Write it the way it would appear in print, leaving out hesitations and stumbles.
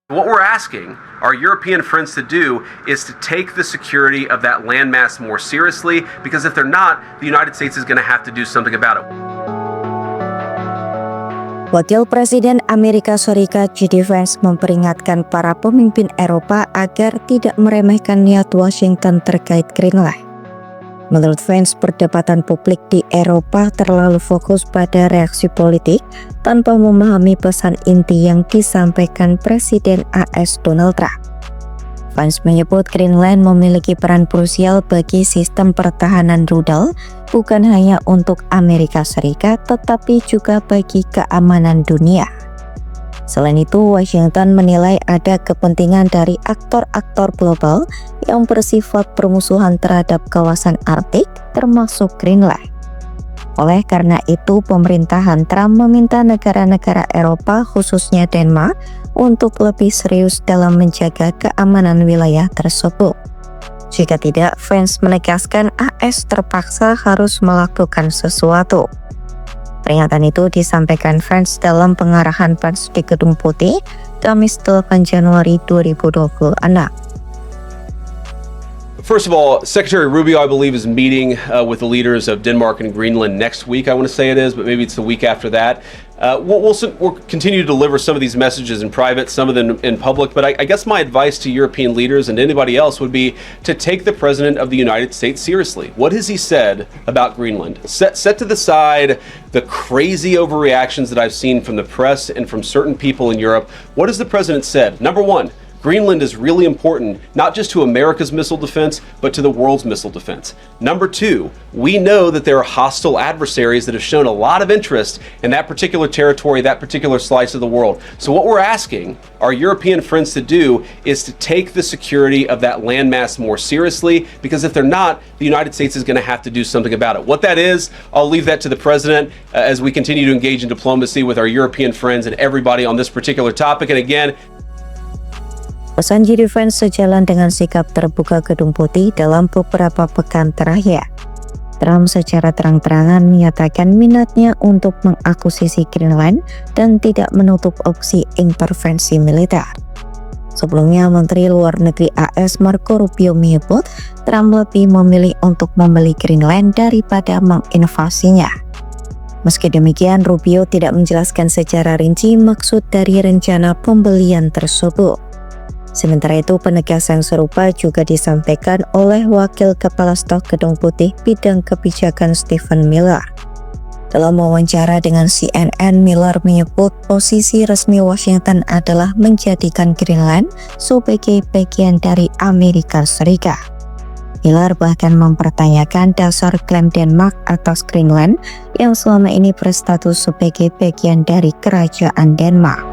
What we're asking our European friends to do is to take the security of that landmass more seriously, because if they're not, the United States is going to have to do something about it. Wakil Presiden Amerika Serikat J.D. Vance memperingatkan para pemimpin Eropa agar tidak meremehkan niat Washington terkait Greenland. Menurut Vance, perdebatan publik di Eropa terlalu fokus pada reaksi politik tanpa memahami pesan inti yang disampaikan Presiden AS Donald Trump. Vance menyebut Greenland memiliki peran krusial bagi sistem pertahanan rudal, bukan hanya untuk Amerika Serikat, tetapi juga bagi keamanan dunia. Selain itu, Washington menilai ada kepentingan dari aktor-aktor global yang bersifat permusuhan terhadap kawasan Arktik, termasuk Greenland. Oleh karena itu, pemerintahan Trump meminta negara-negara Eropa, khususnya Denmark, untuk lebih serius dalam menjaga keamanan wilayah tersebut. Jika tidak, Vance menegaskan AS terpaksa harus melakukan sesuatu. Peringatan itu disampaikan Vance dalam pengarahan pers di Gedung Putih, Kamis 8 Januari 2026. First of all, Secretary Rubio, I believe, is meeting with the leaders of Denmark and Greenland next week. I want to say it is, but maybe it's the week after that. We'll continue to deliver some of these messages in private, some of them in public. But I guess my advice to European leaders and anybody else would be to take the President of the United States seriously. What has he said about Greenland? Set to the side the crazy overreactions that I've seen from the press and from certain people in Europe. What has the President said? Number one, Greenland is really important, not just to America's missile defense, but to the world's missile defense. Number two, we know that there are hostile adversaries that have shown a lot of interest in that particular territory, that particular slice of the world. So what we're asking our European friends to do is to take the security of that landmass more seriously, because if they're not, the United States is going to have to do something about it. What that is, I'll leave that to the President as we continue to engage in diplomacy with our European friends and everybody on this particular topic. And again, pesan J.D. Vance sejalan dengan sikap terbuka Gedung Putih dalam beberapa pekan terakhir. Trump secara terang-terangan menyatakan minatnya untuk mengakuisisi Greenland dan tidak menutup opsi intervensi militer. Sebelumnya, Menteri Luar Negeri AS Marco Rubio menyebut Trump lebih memilih untuk membeli Greenland daripada menginvasinya. Meski demikian, Rubio tidak menjelaskan secara rinci maksud dari rencana pembelian tersebut. Sementara itu, penegasan serupa juga disampaikan oleh Wakil Kepala Staf Gedung Putih Bidang Kebijakan Stephen Miller. Dalam wawancara dengan CNN, Miller menyebut posisi resmi Washington adalah menjadikan Greenland sebagai bagian dari Amerika Serikat. Miller bahkan mempertanyakan dasar klaim Denmark atas Greenland yang selama ini berstatus sebagai bagian dari Kerajaan Denmark.